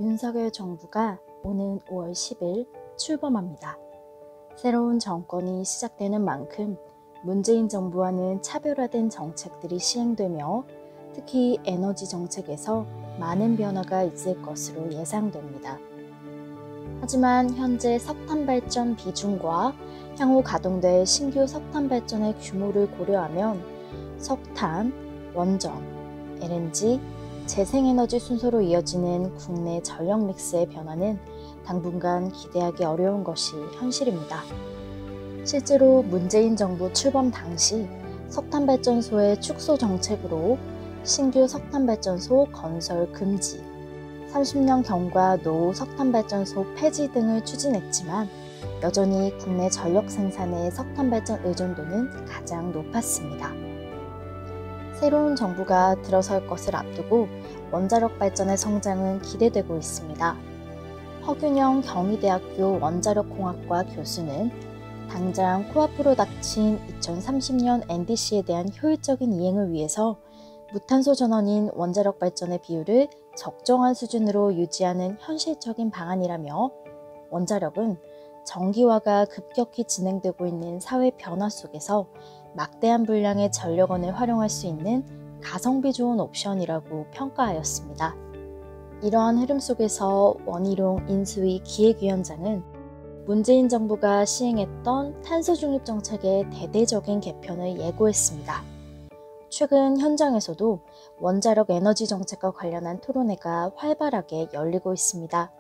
윤석열 정부가 오는 5월 10일 출범합니다. 새로운 정권이 시작되는 만큼 문재인 정부와는 차별화된 정책들이 시행되며 특히 에너지 정책에서 많은 변화가 있을 것으로 예상됩니다. 하지만 현재 석탄 발전 비중과 향후 가동될 신규 석탄 발전의 규모를 고려하면 석탄, 원전, LNG, 재생에너지 순서로 이어지는 국내 전력 믹스의 변화는 당분간 기대하기 어려운 것이 현실입니다. 실제로 문재인 정부 출범 당시 석탄발전소의 축소 정책으로 신규 석탄발전소 건설 금지, 30년 경과 노후 석탄발전소 폐지 등을 추진했지만 여전히 국내 전력 생산의 석탄발전 의존도는 가장 높았습니다. 새로운 정부가 들어설 것을 앞두고 원자력 발전의 성장은 기대되고 있습니다. 허균영 경희대학교 원자력공학과 교수는 당장 코앞으로 닥친 2030년 NDC에 대한 효율적인 이행을 위해서 무탄소 전원인 원자력 발전의 비율을 적정한 수준으로 유지하는 현실적인 방안이라며 원자력은 전기화가 급격히 진행되고 있는 사회 변화 속에서 막대한 분량의 전력원을 활용할 수 있는 가성비 좋은 옵션이라고 평가하였습니다. 이러한 흐름 속에서 원희룡 인수위 기획위원장은 문재인 정부가 시행했던 탄소 중립 정책의 대대적인 개편을 예고했습니다. 최근 현장에서도 원자력 에너지 정책과 관련한 토론회가 활발하게 열리고 있습니다.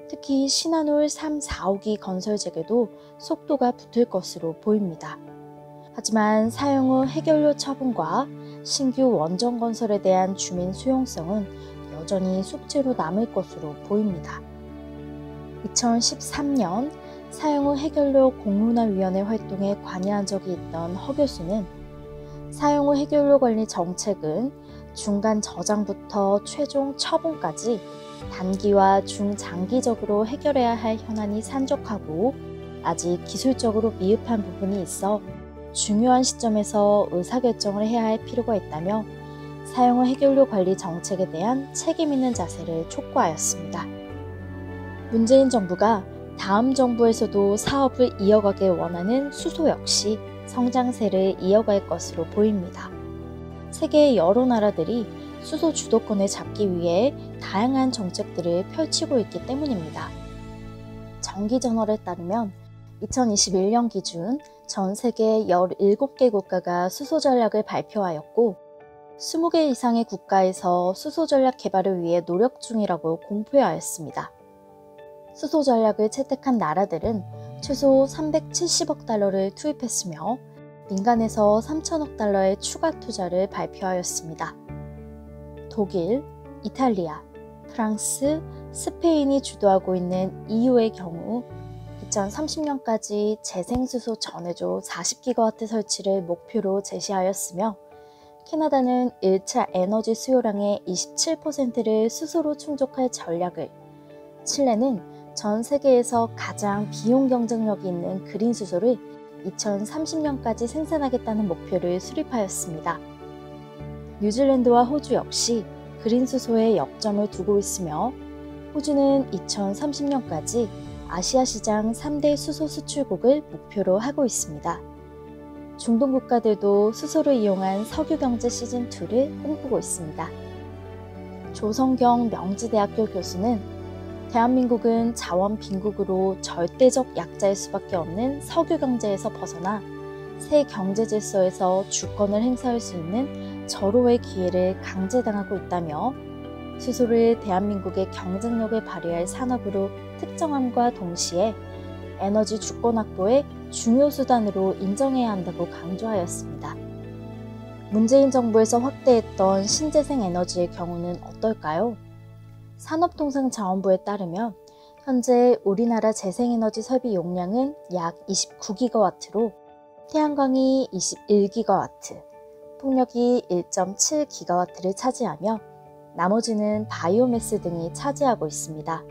특히 신한울 3, 4호기 건설 재개도 속도가 붙을 것으로 보입니다. 하지만 사용 후 해결료 처분과 신규 원전 건설에 대한 주민 수용성은 여전히 숙제로 남을 것으로 보입니다. 2013년 사용 후 해결료 공론화위원회 활동에 관여한 적이 있던 허 교수는 사용 후 해결료 관리 정책은 중간 저장부터 최종 처분까지 단기와 중장기적으로 해결해야 할 현안이 산적하고 아직 기술적으로 미흡한 부분이 있어 중요한 시점에서 의사결정을 해야 할 필요가 있다며 사용 후 해결료 관리 정책에 대한 책임 있는 자세를 촉구하였습니다. 문재인 정부가 다음 정부에서도 사업을 이어가길 원하는 수소 역시 성장세를 이어갈 것으로 보입니다. 세계 여러 나라들이 수소 주도권을 잡기 위해 다양한 정책들을 펼치고 있기 때문입니다. 정기저널에 따르면 2021년 기준 전 세계 17개 국가가 수소 전략을 발표하였고 20개 이상의 국가에서 수소 전략 개발을 위해 노력 중이라고 공표하였습니다. 수소 전략을 채택한 나라들은 최소 370억 달러를 투입했으며 민간에서 3천억 달러의 추가 투자를 발표하였습니다. 독일, 이탈리아, 프랑스, 스페인이 주도하고 있는 EU의 경우 2030년까지 재생수소 전해조 40기가와트 설치를 목표로 제시하였으며 캐나다는 1차 에너지 수요량의 27%를 수소로 충족할 전략을, 칠레는 전 세계에서 가장 비용 경쟁력이 있는 그린 수소를 2030년까지 생산하겠다는 목표를 수립하였습니다. 뉴질랜드와 호주 역시 그린 수소에 역점을 두고 있으며 호주는 2030년까지 아시아 시장 3대 수소 수출국을 목표로 하고 있습니다. 중동 국가들도 수소를 이용한 석유경제 시즌2를 꿈꾸고 있습니다. 조성경 명지대학교 교수는 대한민국은 자원 빈국으로 절대적 약자일 수밖에 없는 석유경제에서 벗어나 새 경제 질서에서 주권을 행사할 수 있는 절호의 기회를 강제당하고 있다며 수소를 대한민국의 경쟁력을 발휘할 산업으로 특정함과 동시에 에너지 주권 확보의 중요 수단으로 인정해야 한다고 강조하였습니다. 문재인 정부에서 확대했던 신재생 에너지의 경우는 어떨까요? 산업통상자원부에 따르면 현재 우리나라 재생에너지 설비 용량은 약 29기가와트로 태양광이 21기가와트, 풍력이 1.7기가와트를 차지하며 나머지는 바이오매스 등이 차지하고 있습니다.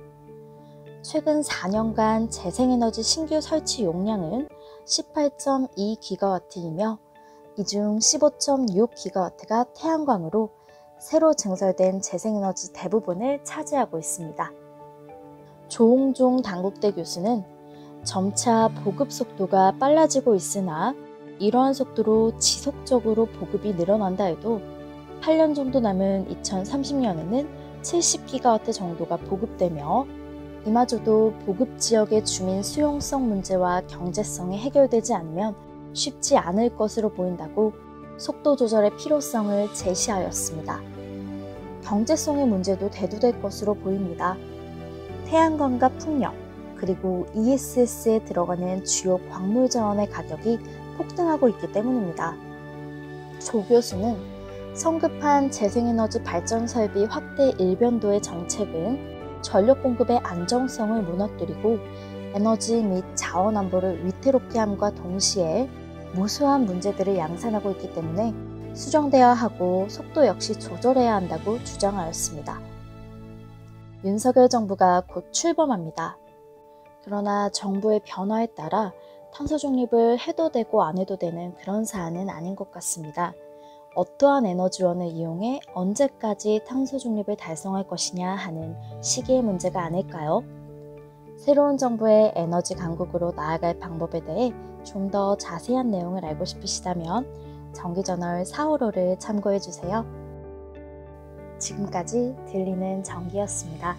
최근 4년간 재생에너지 신규 설치 용량은 18.2기가와트이며 이 중 15.6기가와트가 태양광으로 새로 증설된 재생에너지 대부분을 차지하고 있습니다. 조홍종 당국대 교수는 점차 보급 속도가 빨라지고 있으나 이러한 속도로 지속적으로 보급이 늘어난다 해도 8년 정도 남은 2030년에는 70기가와트 정도가 보급되며 이마저도 보급 지역의 주민 수용성 문제와 경제성이 해결되지 않으면 쉽지 않을 것으로 보인다고 속도 조절의 필요성을 제시하였습니다. 경제성의 문제도 대두될 것으로 보입니다. 태양광과 풍력, 그리고 ESS에 들어가는 주요 광물 자원의 가격이 폭등하고 있기 때문입니다. 조 교수는 성급한 재생에너지 발전 설비 확대 일변도의 정책은 전력 공급의 안정성을 무너뜨리고 에너지 및 자원 안보를 위태롭게 함과 동시에 무수한 문제들을 양산하고 있기 때문에 수정되어야 하고 속도 역시 조절해야 한다고 주장하였습니다. 윤석열 정부가 곧 출범합니다. 그러나 정부의 변화에 따라 탄소 중립을 해도 되고 안 해도 되는 그런 사안은 아닌 것 같습니다. 어떠한 에너지원을 이용해 언제까지 탄소 중립을 달성할 것이냐 하는 시기의 문제가 아닐까요? 새로운 정부의 에너지 강국으로 나아갈 방법에 대해 좀 더 자세한 내용을 알고 싶으시다면 정기저널 4월호를 참고해주세요. 지금까지 들리는 정기였습니다.